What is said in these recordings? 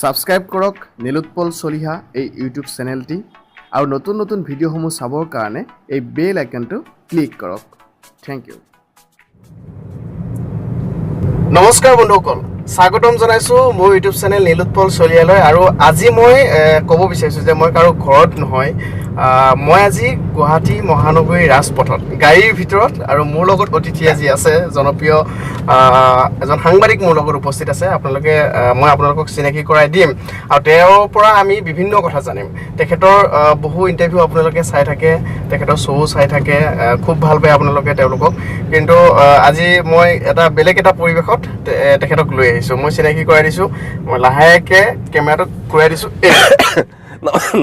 Subscribe কৰক নীলোৎপল চলিহা এই YouTube চেনেলটি আৰু নতুন নতুন ভিডিঅ'সমূহ চাবৰ কাৰণে এই বেল আইকনটো ক্লিক কৰক থ্যাংক ইউ নমস্কাৰ বন্ধুসকল স্বাগতম জনাইছো মোৰ ইউটিউব চেনেল নীলোৎপল চলিহালৈ আৰু আজি মই ক'ব বিচাৰিছো যে মই কাৰো ঘৰত নহয় মই আজি গুৱাহাটী মহানগৰী ৰাজপথত গাড়ীৰ ভিতৰত আৰু মোৰ লগত অতিথি আজি আছে জনপ্ৰিয় এজন সাংবাদিক মোৰ লগত উপস্থিত আছে আপোনালোকে মই আপোনালোকক চিনাকি কৰাই দিম আৰু তেওঁৰ পৰা আমি বিভিন্ন কথা জানিম তেখেতৰ বহু ইন্টাৰভিউ আপোনালোকে চাই থাকে তেখেতৰ শ্ব' চাই থাকে খুব ভাল পায় আপোনালোকে তেওঁলোকক কিন্তু আজি মই এটা বেলেগ এটা পৰিৱেশত তেখেতক লৈ আহিছো মই চিনাকি কৰাই দিছো মই লাহেকে কেমেৰাটো ঘূৰাই দিছো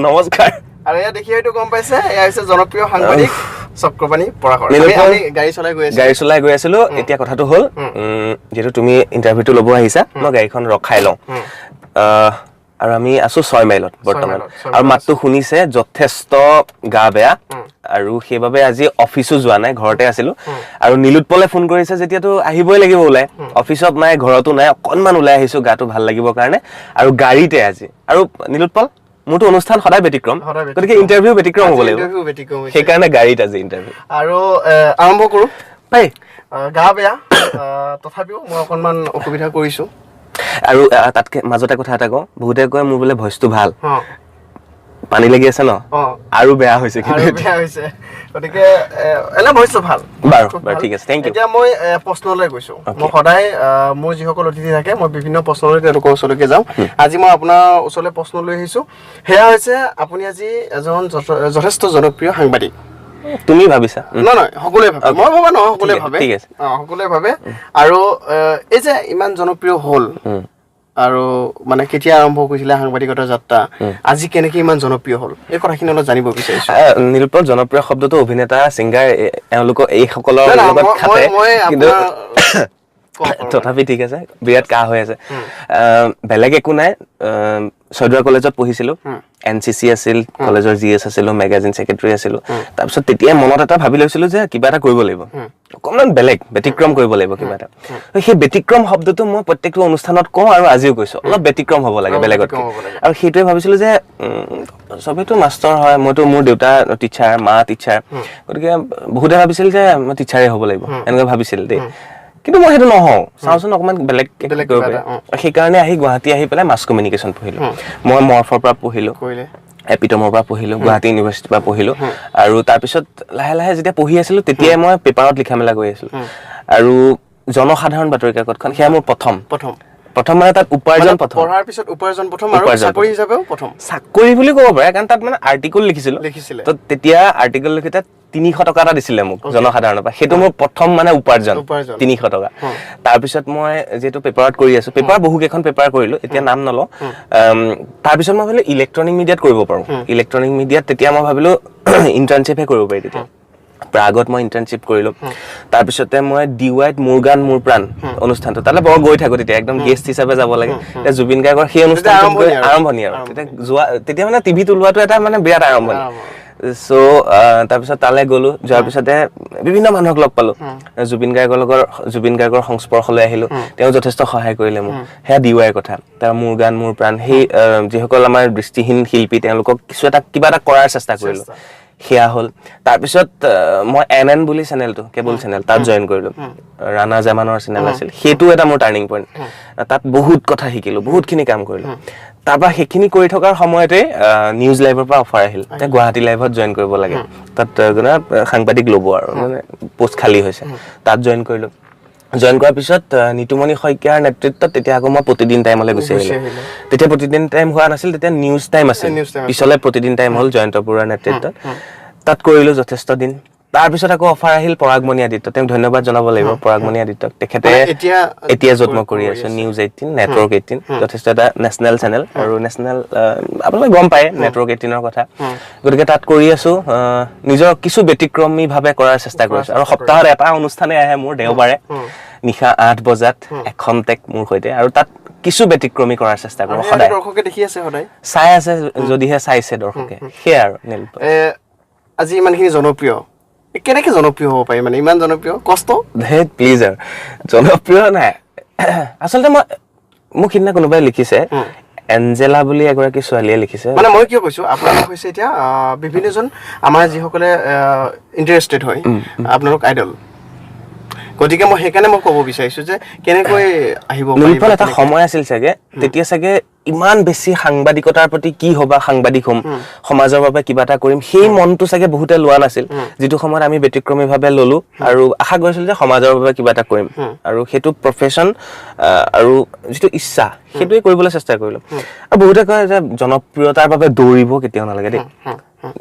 নমস্কাৰ আৰু এয়া দেখি হয়তো গম পাইছে এয়া হৈছে জনপ্ৰিয় সাংবাদিক চক্ৰপাণি পৰাশৰ আমি গাড়ী চলাই গৈ আছিলো এতিয়া কথাটো হ'ল যেটো তুমি ইন্টাৰভিউটো ল'ব আহিছা মই গাড়ীখন ৰখাই লওঁ আৰু আমি আছো 6 মাইলত বৰ্তমান আৰু মাতটো শুনিছে যথেষ্ট গা বেয়া আৰু সেইবাবে আজি অফিসো যোৱা নাই ঘৰতে আছিলো আৰু নীলোৎপলে ফোন কৰিছে যেতিয়াতো আহিবই লাগিব ওলাই অফিসত নাই ঘৰতো নাই অকনমান ওলাই আহিছো গাটো ভাল লাগিব কাৰণে আৰু গাড়ীতে আজি আৰু নীলোৎপল মোৰটো অনুষ্ঠান সদায় ব্যতিক্ৰম গতিকে ইন্টাৰভিউ ব্যতিক্ৰম হ'ব লাগিব সেইকাৰণে গাড়ীত আজি ইন্টাৰভিউ আৰু আৰম্ভ কৰো পাই গা বেয়া তথাপিও মই অকনমান অসুবিধা কৰিছো আৰু তাতকে মাজতে কথা এটা কওঁ বহুতে কয় মোৰ বোলে ভইচটো ভাল পানী লাগি আছে ন আৰু বেয়া হৈছে গতিকে এনে ভইচটো ভাল বাৰু ঠিক আছে থ্যাংক ইউ এতিয়া মই প্ৰশ্নলৈ গৈছো মই সদায় মোৰ যিসকল অতিথি থাকে মই বিভিন্ন প্ৰশ্নলৈ তেওঁলোকৰ ওচৰলৈকে যাওঁ আজি মই আপোনাৰ ওচৰলৈ প্ৰশ্ন লৈ আহিছো হেয়া হৈছে আপুনি আজি এজন যথেষ্ট জনপ্ৰিয় সাংবাদিক তুমি ভাবিছা নহয় সকলোৱে ভাবে মই ভাবা নহয় সকলোৱে ভাবে ঠিক আছে সকলোৱে ভাবে আৰু এই যে ইমান জনপ্ৰিয় হ'ল আৰু মানে কেতিয়া আৰম্ভ কৰিছিলে সাংবাদিকতাৰ যাত্ৰা আজি কেনেকৈ ইমান জনপ্ৰিয় হ'ল এই কথাখিনি অলপ জানিব বিচাৰিছো নীলোৎপল জনপ্ৰিয় শব্দটো অভিনেতা সিংগাৰ এওঁলোকৰ এই সকলৰ লগত খাতে কিন্তু তথাপি ঠিক আছে বিৰাট কাহ হৈ আছে বেলেগ একো নাই সদুৱা কলেজত পঢ়িছিলো এনসিসি আছিল কলেজৰ জিএস আছিল মেগাজিন সেক্ৰেটাৰী আছিল তাৰ পিছত তেতিয়া মনত এটা ভাবি লৈছিলো যে কিবা এটা কৰিব লাগিব অকমান বেলেগ ব্যতিক্ৰম কৰিব লাগিব কিবা এটা সেই ব্যতিক্ৰম শব্দটো মই প্ৰত্যেকটো অনুষ্ঠানত কওঁ আৰু আজিও কৈছো অলপ ব্যতিক্ৰম হ'ব লাগে বেলেগত আৰু সেইটোৱে ভাবিছিলো যে সবেতো মাষ্টৰ হয় মইতো মোৰ দেউতা টিচাৰ মা টিচাৰ গতিকে বহুতে ভাবিছিল যে মই টিচাৰে হ'ব লাগিব এনেকৈ ভাবিছিল দেই কিন্তু মই হেতু নহও চাওচোন অকমান বেলেগ কৰিব পাৰে সেইকাৰণে আহি গুৱাহাটী আহি পেলাই মাছ কমিউনিকেশ্যন পঢ়িলো মই মৰফৰ পৰা পঢ়িলো এপিটমৰ পৰা পঢ়িলো গুৱাহাটী ইউনিভাৰ্চিটিৰ পৰা পঢ়িলো আৰু তাৰ পিছত লাহে লাহে যেতিয়া পঢ়ি আছিলো তেতিয়া মই পেপাৰত লিখা মেলা কৰি আছিলো আৰু জনসাধাৰণ বাতৰি কাকতখন সেয়া মোৰ প্ৰথম মানে তাত উপাৰ্জন প্ৰথম পঢ়াৰ পিছত উপাৰ্জন প্ৰথম আৰু চাকৰি হিচাপেও প্ৰথম চাকৰি বুলি ক'ব পাৰে কাৰণ তাত মানে আৰ্টিকল লিখিছিলে তো তেতিয়া আৰ্টিকল লিখিতে 300 টকা এটা দিছিলে মোক জনসাধাৰণৰ পৰা সেইটো মোৰ প্ৰথম মানে উপাৰ্জন 300 টকা তাৰ পিছত মই যেটো পেপাৰত কৰি আছো পেপাৰ বহু কেখন পেপাৰ কৰিলো এতিয়া নাম নলও তাৰ পিছত মই ভাবিলো ইলেক্ট্ৰনিক মিডিয়াত কৰিব পাৰো ইলেক্ট্ৰনিক মিডিয়াত তেতিয়া মই ভাবিলো ইন্টাৰ্নশ্বিপে কৰিব পাৰি তেতিয়া প্ৰাগত মই ইন্টাৰ্নশ্বিপ কৰিলো তাৰ পিছতে মই ডিৱাইট মোৰ গান মোৰ প্ৰাণ অনুষ্ঠানটো তালে বৰ গৈ থাকো তেতিয়া একদম গেষ্ট হিচাপে যাব লাগে তেতিয়া জুবিন গাৰ্গৰ সেই অনুষ্ঠানটো আৰম্ভণি আৰু তেতিয়া মানে টিভিত ওলোৱাটো এটা মানে বিৰাট আৰম্ভণি সো তাৰ পিছত তালে গলো যোৱাৰ পিছতে বিভিন্ন মানুহক লগ পালো জুবিন গাৰ্গৰ সংস্পৰ্শলৈ আহিলো তেওঁ যথেষ্ট সহায় কৰিলে মোক হেয়া ডিৱাইৰ কথা তাৰ মোৰ গান মোৰ প্ৰাণ সেই যিসকল আমাৰ দৃষ্টিহীন শিল্পী তেওঁলোকক কিবা এটা কৰাৰ চেষ্টা কৰিলো হেয়া হল তাৰ পিছত মই এনএন বুলি চেনেলটো কেবল চেনেল তাত জয়েন কৰিলো ৰাণা জামানৰ চেনেল আছিল হেতু এটা মোৰ টাৰ্নিং পইণ্ট তাত বহুত কথা শিকিলো বহুতখিনি কাম কৰিলো তাৰপা সেইখিনি কৰি থকাৰ সময়তে নিউজ লাইভৰ পৰা অফাৰ আহিল তে গুৱাহাটী লাইভত জয়েন কৰিব লাগে তাত সাংবাদিক ল'ব আৰু মানে পোষ্ট খালি হৈছে তাত জয়েন কৰিলো জয়েন কৰাৰ পিছত নিতুমণি শইকীয়াৰ নেতৃত্বত তেতিয়া আকৌ মই প্ৰতিদিন টাইমলৈ গুচি আহিলো তেতিয়া প্ৰতিদিন টাইম হোৱা নাছিল তেতিয়া নিউজ টাইম আছিল পিছলে প্ৰতিদিন টাইম হ'ল জয়ন্ত বৰুৱাৰ নেতৃত্বত তাত কৰিলো যথেষ্ট দিন তাৰ পিছত আকৌ অফাৰ আহিল পৰাগমণি আদিত্য তেওঁক ধন্যবাদ জনাব লাগিব পৰাগমণি আদিত্যক তেখেতে এতিয়া যত্ন কৰি আছে নিউজ 18 নেটৱৰ্ক 18 যথেষ্ট এটা নেশনেল চেনেল আৰু নেশনেল আপোনালোকে গম পায় নেটৱৰ্ক 18 ৰ কথা গতিকে তাত কৰি আছো নিজৰ কিছু ব্যতিক্ৰমী ভাৱে কৰাৰ চেষ্টা কৰিছো আৰু সপ্তাহত এটা অনুষ্ঠানে আহে মোৰ দেওবাৰে নিশা 8 বজাত এখন টেক মোৰ হৈতে আৰু তাত কিছু ব্যতিক্ৰমী কৰাৰ চেষ্টা কৰো সদায় দৰ্শকে দেখি আছে সদায় চাই আছে যদিহে চাইছে দৰ্শকে হেয়া আৰু আজি ইমানখিনি জনপ্ৰিয় কেনেকৈ জনপ্ৰিয় হ'ব পাৰি মানে ইমান জনপ্ৰিয় কষ্ট হেট প্লিজ জনপ্ৰিয় নাই আচলতে মই মোক সিদিনা কোনোবাই লিখিছে এঞ্জেলা বুলি এগৰাকী ছোৱালীয়ে লিখিছে। মানে মই কিয় কৈছো আপোনালোক হৈছে এতিয়া বিভিন্নজন আমাৰ যিসকলে ইণ্টাৰেষ্টেড হয় আপোনালোক আইডল, গতিকে মই সেইকাৰণে মই ক'ব বিচাৰিছো যে কেনেকৈ আহিব নীলোৎপল এটা সময় আছিল চাগে, তেতিয়া চাগে ইমান বেছি সাংবাদিকতাৰ প্ৰতি কি হবা সাংবাদিক হ'ম, সমাজৰ বাবে কিবা এটা কৰিম, সেই মনটো চাগে বহুতে লোৱা নাছিল, যিটো সময়ত আমি ব্যতিক্ৰমীভাৱে ললো আৰু আশা কৰিছিলো যে সমাজৰ বাবে কিবা এটা কৰিম আৰু সেইটো প্ৰফেশ্যন আৰু যিটো ইচ্ছা সেইটোৱে কৰিবলৈ চেষ্টা কৰিলো। আৰু বহুতে কয় যে জনপ্ৰিয়তাৰ বাবে দৌৰিব কেতিয়াও নালাগে দেই,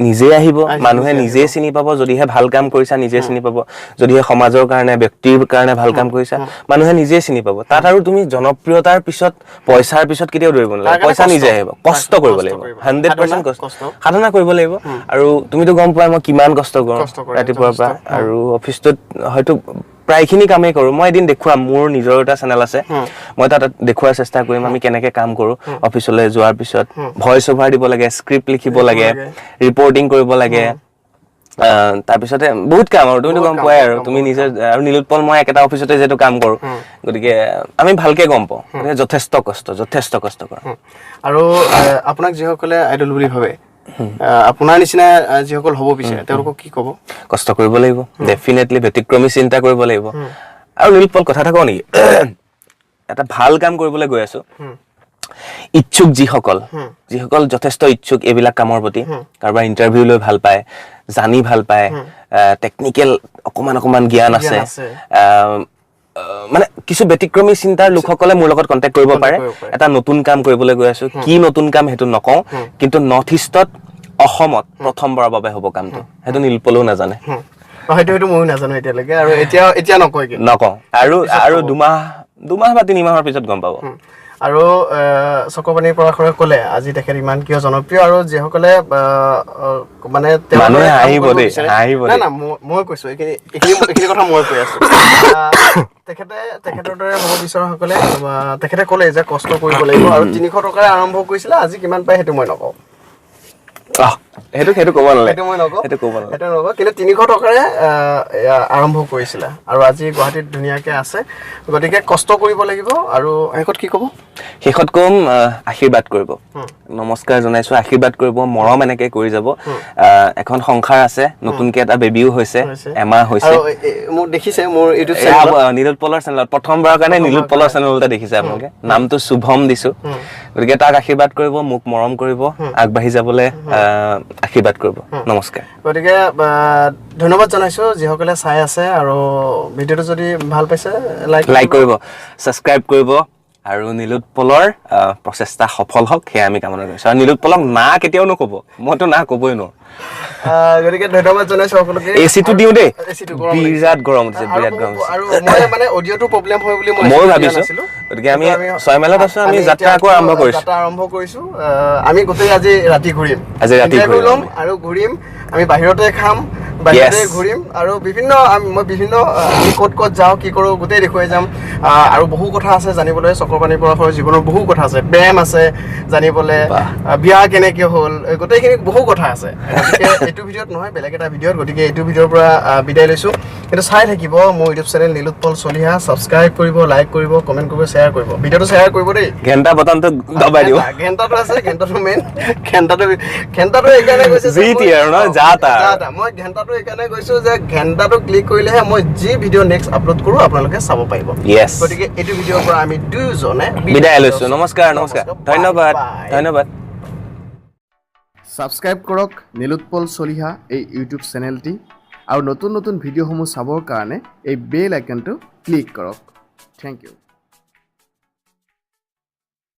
নিজে আহিব, মানুহে নিজে চিনি পাব, যদিহে ভাল কাম কৰিছা নিজে চিনি পাব, যদিহে সমাজৰ কাৰণে ব্যক্তিৰ কাৰণে ভাল কাম কৰিছা মানুহে নিজে চিনি পাব। তাত আৰু তুমি জনপ্ৰিয়তাৰ পিছত পইচাৰ পিছত কেতিয়াও দৌৰিব নালাগে, পইচা নিজে আহিব, কষ্ট কৰিব লাগিব, 100% কষ্ট, সাধনা কৰিব লাগিব। আৰু তুমিতো গম পোৱা মই কিমান কষ্ট কৰোঁ ৰাতিপুৱাৰ পৰা, আৰু অফিচটোত হয়তো প্ৰায়খিনি কামেই কৰোঁ। মই এদিন দেখুৱাম, মোৰ নিজৰ এটা চেনেল আছে, মই তাত দেখুওৱাৰ চেষ্টা কৰিম আমি কেনেকে কাম কৰোঁ। অফিচলৈ যোৱাৰ পিছত ভইচ অভাৰ দিব লাগে, স্ক্ৰিপ্ট লিখিব লাগে, ৰিপৰ্টিং কৰিব লাগে, তাৰপিছতে বহুত কাম আৰু তুমিতো গম পোৱাই আৰু তুমি নিজৰ। আৰু নীলোৎপল মই একেটা অফিচতে যিহেতু কাম কৰোঁ, গতিকে আমি ভালকে গম পাওঁ, যথেষ্ট কষ্ট কৰা। আৰু আপোনাক যিসকলে আইডল বুলি ভাবে, আপোনাৰ নিচিনা যিসকল হ'ব বিচাৰে তেওঁলোকক কি ক'ব? কষ্ট কৰিব লাগিব, ডেফিনেটলি ব্যতিক্ৰমী চিন্তা কৰিব লাগিব। আৰু নীলোৎপল কথা এটা কওঁ নেকি, এটা ভাল কাম কৰিবলৈ গৈ আছো, ইচ্ছুক যিসকল যথেষ্ট ইচ্ছুক এইবিলাক কামৰ প্ৰতি, কাৰোবাৰ ইণ্টাৰভিউ লৈ ভাল পায়, জানি ভাল পায়, টেকনিকেল অকমান জ্ঞান আছে, মানে কিছু ব্যতিক্ৰমী চিন্তাৰ লোকসকলে মোৰ লগত কণ্টেক্ট কৰিব পাৰে। এটা নতুন কাম কৰিবলৈ গৈ আছো, কি নতুন কাম সেইটো নকওঁ, কিন্তু নৰ্থ ইষ্টত অসমত প্ৰথমবাৰৰ বাবে হ'ব কামটো, সেইটো নীলোৎপলেও নাজানে, সেইটো ময়ো নাজানো এতিয়ালৈকে, আৰু এতিয়া নকওঁ, আৰু দুমাহ বা 3 মাহৰ পিছত গম পাব। আৰু চকপানীৰ পৰাশৰে ক'লে আজি তেখেত ইমান কিয় জনপ্ৰিয়, আৰু যিসকলে মানে মই কৈছো এইখিনি কথা মই কৈ আছো, তেখেতৰ দৰে হ'ব বিচৰাসকলে তেখেতে ক'লে যে কষ্ট কৰিব লাগিব, আৰু 300 টকাৰে আৰম্ভ কৰিছিলে, আজি কিমান পায় সেইটো মই নকওঁ, সেইটো ক'ব নালাগে, কিন্তু 300 টকাৰে আৰম্ভ কৰিছিলে আৰু আজি গুৱাহাটীত ধুনীয়াকে আছে। গতিকে কষ্ট কৰিব লাগিব। আৰু শেষত কি ক'ব? শেষত ক'ম আশীৰ্বাদ কৰিব, নমস্কাৰ জনাইছো, আশীৰ্বাদ কৰিব, মৰম এনেকে কৰি যাব। এখন সংসাৰ আছে, নতুনকে এটা বেবিও হৈছে, এমাহ হৈছে, মোক দেখিছে মোৰ ইউটিউব চেনেল নীলোৎপলৰ চেনেলত প্ৰথমবাৰৰ কাৰণে নীলোৎপলৰ চেনেলতে দেখিছে আপোনালোকে, নামটো শুভম দিছো। গতিকে তাক আশীৰ্বাদ কৰিব, মোক মৰম কৰিব, আগবাঢ়ি যাবলৈ আশীৰ্বাদ কৰিব। নমস্কাৰ। গতিকে ধন্যবাদ জনাইছো যিসকলে চাই আছে, আৰু ভিডিঅ'টো যদি ভাল পাইছে লাইক কৰিব, ছাবস্ক্ৰাইব কৰিব, আৰু নীলোৎপলৰ প্ৰচেষ্টা সফল হওক সেয়া আমি কামনা কৰিছো। আৰু নীলোৎপলক না কেতিয়াও নক'ব, মইতো না ক'বই নোৱাৰো। গতিকে ধন্যবাদ জনাইছো সকলোকে। এচিটো দিওঁ দেই, বিৰাট গৰম উঠিছে, বিৰাট গৰম উঠিছে, আৰু মই মানে অডিঅ'টো প্ৰব্লেম হয় বুলি মই ভাবিছো। গতিকে আমি 6 মাইলত আছো, আমি যাত্ৰা আকৌ আৰম্ভ কৰিছো। আমি গোটেই আজি ৰাতি ঘূৰিম, আৰু ঘূৰিম, আমি বাহিৰতে খাম, বাহিৰতে ঘূৰিম, আৰু মই বিভিন্ন আমি ক'ত যাওঁ কি কৰোঁ গোটেই দেখুৱাই যাম। আৰু বহু কথা আছে জানিবলৈ, চক্ৰপাণিৰ পৰাশৰৰ জীৱনৰ বহু কথা আছে, প্ৰেম আছে জানিবলৈ, বিয়া কেনেকে হ'ল, গোটেইখিনি বহু কথা আছে। গতিকে এইটো ভিডিঅ'ত নহয়, বেলেগ এটা ভিডিঅ'ত। গতিকে এইটো ভিডিঅ'ৰ পৰা বিদায় লৈছোঁ, কিন্তু চাই থাকিব মোৰ YouTube channel Nilotpal Chaliha. Subscribe কৰিব, লাইক কৰিব, কমেণ্ট কৰিব, শ্বেয়াৰ কৰিব, ভিডিঅ'টো শ্বেয়াৰ কৰিব দেই, ঘণ্টা বটনটো দবাই দিব, ঘণ্টাটো আছে, ঘণ্টাটো মেইন, ঘণ্টাটো এইকাৰণে গৈছে মই ঘণ্টাটো এইকাৰণে গৈছো যে ঘণ্টাটো ক্লিক কৰিলেহে মই যি ভিডিঅ' নেক্সট আপলোড কৰোঁ আপোনালোকে চাব পাৰিব। গতিকে এইটো ভিডিঅ'ৰ পৰা আমি দুয়োজনে বিদায় লৈছো। নমস্কাৰ, ধন্যবাদ। ছাবস্ক্ৰাইব কৰক নীলোৎপল চলিহা এই ইউটিউব চেনেলটি, আৰু নতুন ভিডিঅ'সমূহ চাবৰ কাৰণে এই বেল আইকনটো ক্লিক কৰক। Thank U.